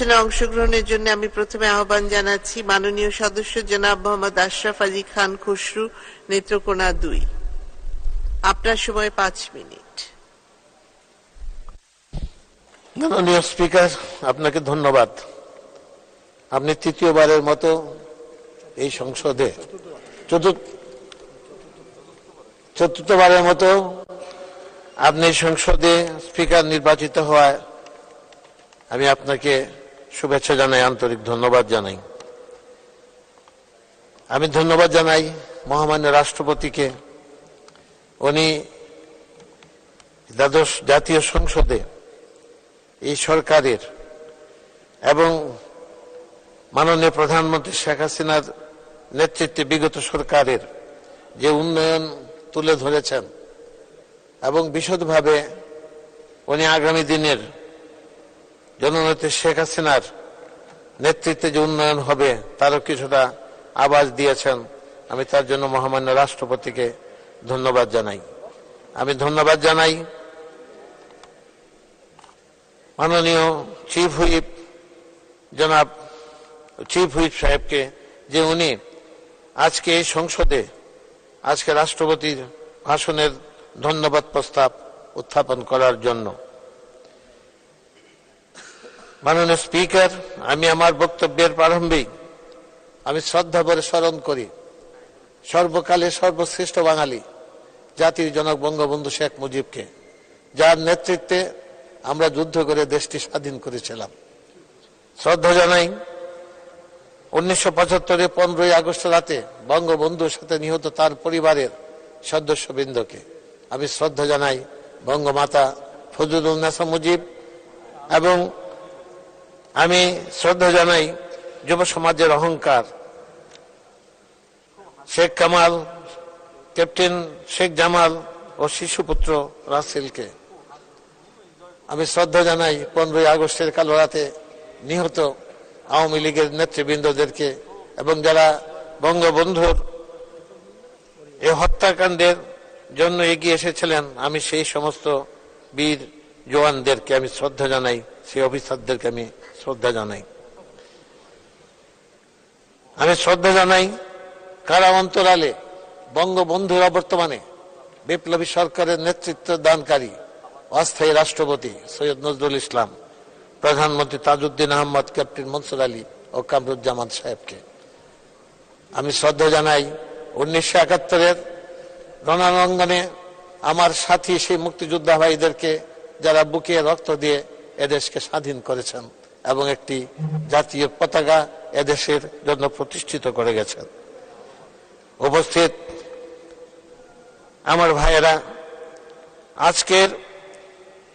আলোচনায় অংশগ্রহণের জন্য আমি প্রথমে আহ্বান জানাচ্ছি মাননীয় সদস্য জনাব মোহাম্মদ আশরাফ আলী খান খসরু, নেত্রকোনা 2। আপনার সময় 5 মিনিট। মাননীয় স্পিকার, আপনাকে ধন্যবাদ। আপনি তৃতীয়বারের মতো এই সংসদে চতুর্থবারের মতো আপনি সংসদে স্পিকার নির্বাচিত হওয়ায় আমি আপনাকে শুভেচ্ছা জানাই, আন্তরিক ধন্যবাদ জানাই। আমি ধন্যবাদ জানাই মহামান্য রাষ্ট্রপতিকে। উনি দ্বাদশ জাতীয় সংসদে এই সরকারের এবং মাননীয় প্রধানমন্ত্রী শেখ হাসিনার নেতৃত্বে বিগত সরকারের যে উন্নয়ন তুলে ধরেছেন এবং বিশদভাবে উনি আগামী দিনের জননেত্রী শেখ হাসিনার নেতৃত্বে যে উন্নয়ন হবে তারও কিছুটা আভাস দিয়েছেন। আমি তার জন্য মহামান্য রাষ্ট্রপতিকে ধন্যবাদ জানাই। আমি ধন্যবাদ জানাই মাননীয় চিফ হুইপ জনাব চিফ হুইপ সাহেবকে, যে উনি আজকে এই সংসদে আজকে রাষ্ট্রপতির ভাষণের ধন্যবাদ প্রস্তাব উত্থাপন করার জন্য। মাননীয় স্পিকার, আমি আমার বক্তব্যের প্রারম্ভেই আমি শ্রদ্ধা ভরে স্মরণ করি সর্বকালের সর্বশ্রেষ্ঠ বাঙালি জাতির জনক বঙ্গবন্ধু শেখ মুজিবকে, যার নেতৃত্বে আমরা যুদ্ধ করে দেশটি স্বাধীন করেছিলাম। শ্রদ্ধা জানাই 1975 15ই আগস্ট রাতে বঙ্গবন্ধুর সাথে নিহত তার পরিবারের সদস্যবৃন্দকে। আমি শ্রদ্ধা জানাই বঙ্গমাতা ফজলুন্নেসা মুজিব এবং আমি শ্রদ্ধা জানাই যুব সমাজের অহংকার শেখ কামাল, ক্যাপ্টেন শেখ জামাল ও শিশুপুত্র রাসেলকে। আমি শ্রদ্ধা জানাই 15ই আগস্টের কালো রাতে নিহত আওয়ামী লীগের নেতৃবৃন্দদেরকে এবং যারা বঙ্গবন্ধুর এই হত্যাকাণ্ডের জন্য এগিয়ে এসেছিলেন। আমি সেই সমস্ত বীর জওয়ানদেরকে আমি শ্রদ্ধা জানাই, সেই অফিসারদেরকে আমি শ্রদ্ধা জানাই। আমি শ্রদ্ধা জানাই কারা অন্তরালে বঙ্গবন্ধুর অবর্তমানে বিপ্লবী সরকারের নেতৃত্ব দানকারী অস্থায়ী রাষ্ট্রপতি সৈয়দ নজরুল ইসলাম, প্রধানমন্ত্রী তাজউদ্দিন আহমদ, ক্যাপ্টেন মনসুর আলী ও কামরুজ্জামান সাহেবকে। আমি শ্রদ্ধা জানাই 1971 রণাঙ্গনে আমার সাথী সেই মুক্তিযোদ্ধা ভাইদেরকে, যারা বুকে রক্ত দিয়ে এদেশকে স্বাধীন করেছেন এবং একটি জাতীয় পতাকা এদেশের জন্য প্রতিষ্ঠিত করে গেছেন। উপস্থিত আমার ভাইয়েরা, আজকের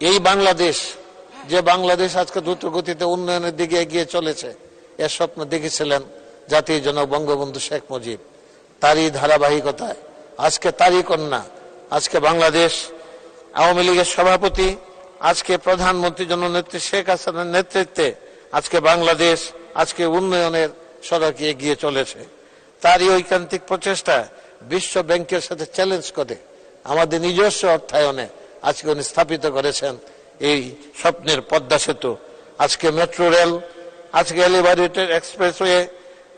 এই বাংলাদেশ, যে বাংলাদেশ আজকে দ্রুত গতিতে উন্নয়নের দিকে এগিয়ে চলেছে, এর স্বপ্ন দেখেছিলেন জাতির জনক বঙ্গবন্ধু শেখ মুজিব। তারই ধারাবাহিকতায় আজকে তারই কন্যা, আজকে বাংলাদেশ আওয়ামী লীগের সভাপতি, আজকে প্রধানমন্ত্রী জননেত্রী শেখ হাসিনার নেতৃত্বে আজকে বাংলাদেশ আজকে উন্নয়নের সড়কে এগিয়ে চলেছে। তারই ঐকান্তিক প্রচেষ্টা বিশ্ব ব্যাংকের সাথে চ্যালেঞ্জ করে আমাদের নিজস্ব অর্থায়নে আজকে উনি স্থাপিত করেছেন এই স্বপ্নের পদ্মা সেতু, আজকে মেট্রো রেল, আজকে এলিভেটেড এক্সপ্রেসওয়ে,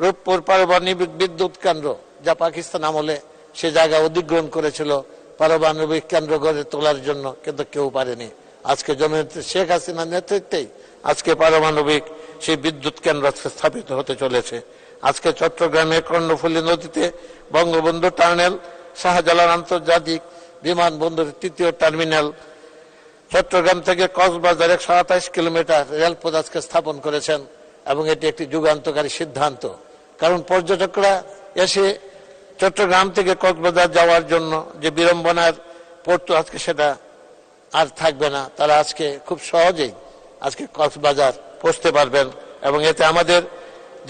রূপপুর পারমাণবিক বিদ্যুৎ কেন্দ্র, যা পাকিস্তান আমলে সে জায়গা অধিগ্রহণ করেছিল পারমাণবিক কেন্দ্র গড়ে তোলার জন্য, কিন্তু কেউ পারেনি। আজকে জননেত্রী শেখ হাসিনার নেতৃত্বেই আজকে পারমাণবিক সেই বিদ্যুৎ কেন্দ্র স্থাপিত হতে চলেছে। আজকে চট্টগ্রামের কর্ণফুলী নদীতে বঙ্গবন্ধু টার্মিনাল, শাহজালাল আন্তর্জাতিক বিমানবন্দরের 3য় টার্মিনাল, চট্টগ্রাম থেকে কক্সবাজার 128 কিলোমিটার রেলপথ আজকে স্থাপন করেছেন এবং এটি একটি যুগান্তকারী সিদ্ধান্ত। কারণ পর্যটকরা এসে চট্টগ্রাম থেকে কক্সবাজার যাওয়ার জন্য যে বিড়ম্বনার পড়তো, আজকে সেটা আর থাকবে না। তারা আজকে খুব সহজেই আজকে কক্সবাজার পৌঁছতে পারবেন এবং এতে আমাদের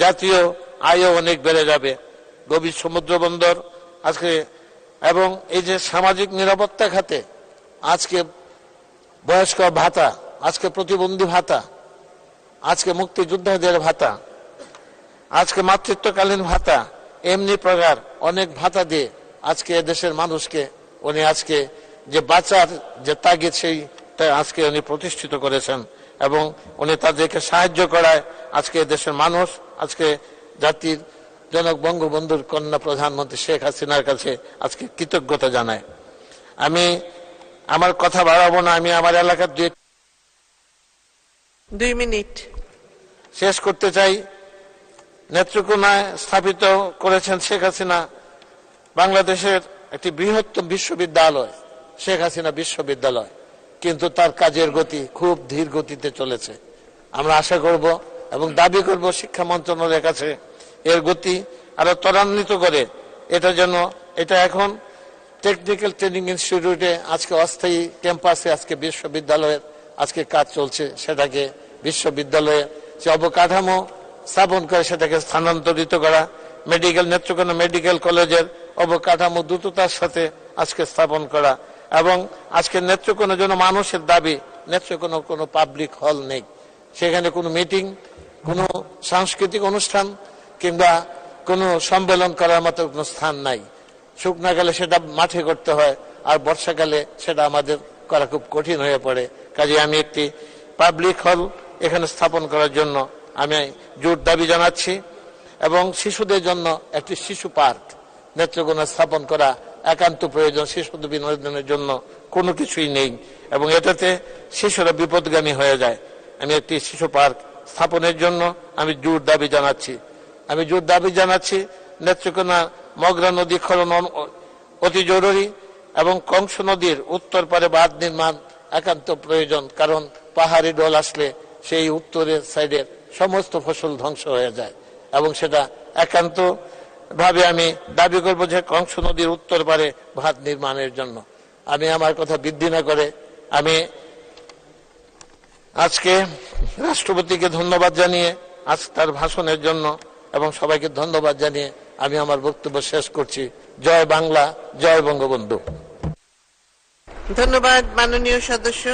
জাতীয় আয়ও অনেক বেড়ে যাবে। গভীর সমুদ্র বন্দর আজকে এবং এই যে সামাজিক নিরাপত্তা খাতে আজকে বয়স্ক ভাতা, আজকে প্রতিবন্ধী ভাতা, আজকে মুক্তিযোদ্ধাদের ভাতা, আজকে মাতৃত্বকালীন ভাতা, এমনি প্রকার অনেক ভাতা দিয়ে আজকে দেশের মানুষকে উনি আজকে যে বাঁচার যে তাগিদ সেইটা আজকে উনি প্রতিষ্ঠিত করেছেন এবং উনি তাদেরকে সাহায্য করায় আজকে দেশের মানুষ আজকে জাতির জনক বঙ্গবন্ধুর কন্যা প্রধানমন্ত্রী শেখ হাসিনার কাছে আজকে কৃতজ্ঞতা জানায়। আমি আমার কথা বাড়াবো না, আমি আমার এলাকার 2 মিনিট শেষ করতে চাই। নেত্রকোনায় স্থাপিত করেছেন শেখ হাসিনা বাংলাদেশের একটি বৃহত্তম বিশ্ববিদ্যালয়, শেখ হাসিনা বিশ্ববিদ্যালয়, কিন্তু তার কাজের গতি খুব ধীর গতিতে চলেছে। আমরা আশা করব এবং দাবি করব শিক্ষা মন্ত্রণালয়ের কাছে এর গতি আরো ত্বরান্বিত করে এটা এখন টেকনিক্যাল ট্রেনিং ইনস্টিটিউটে আজকে অস্থায়ী ক্যাম্পাসে আজকে বিশ্ববিদ্যালয়ের আজকে কাজ চলছে, সেটাকে বিশ্ববিদ্যালয়ে যে অবকাঠামো স্থাপন করে সেটাকে স্থানান্তরিত করা, নেত্রকোনা মেডিকেল কলেজের অবকাঠামো দ্রুততার সাথে আজকে স্থাপন করা, এবং আজকে নেত্রকোনার জন্য মানুষের দাবি নেত্রকোনা কোনো পাবলিক হল নেই, সেখানে কোনো মিটিং, কোনো সাংস্কৃতিক অনুষ্ঠান কিংবা কোনো সম্মেলন করার মতো কোনো স্থান নাই। শুকনাকালে সেটা মাঠে করতে হয়, আর বর্ষাকালে সেটা আমাদের করা খুব কঠিন হয়ে পড়ে। কাজে আমি একটি পাবলিক হল এখানে স্থাপন করার জন্য আমি জোর দাবি জানাচ্ছি, এবং শিশুদের জন্য একটি শিশু পার্ক নেত্রকোনা স্থাপন করা একান্ত প্রয়োজন। শিশুদের বিনোদনের জন্য কোনো কিছুই নেই এবং এটাতে শিশুরা বিপদগামী হয়ে যায়। আমি একটি শিশু পার্ক স্থাপনের জন্য আমি জোর দাবি জানাচ্ছি। নেত্রকোনা মগরা নদী খনন অতি জরুরি এবং কংস নদীর উত্তর পারে বাঁধ নির্মাণ একান্ত প্রয়োজন, কারণ পাহাড়ি ঢল আসলে সেই উত্তরের সাইডের সমস্ত ফসল ধ্বংস হয়ে যায়, এবং সেটা একান্ত ভাবে আমি দাবি করব যে কংস নদীর উত্তর পারে বাঁধ নির্মাণের জন্য। আমি আমার কথা বৃদ্ধি না করে আমি আজকে রাষ্ট্রপতিকে ধন্যবাদ জানিয়ে আজ তার ভাষণের জন্য এবং সবাইকে ধন্যবাদ জানিয়ে আমি আমার বক্তব্য শেষ করছি। জয় বাংলা, জয় বঙ্গবন্ধু। ধন্যবাদ মাননীয় সদস্য।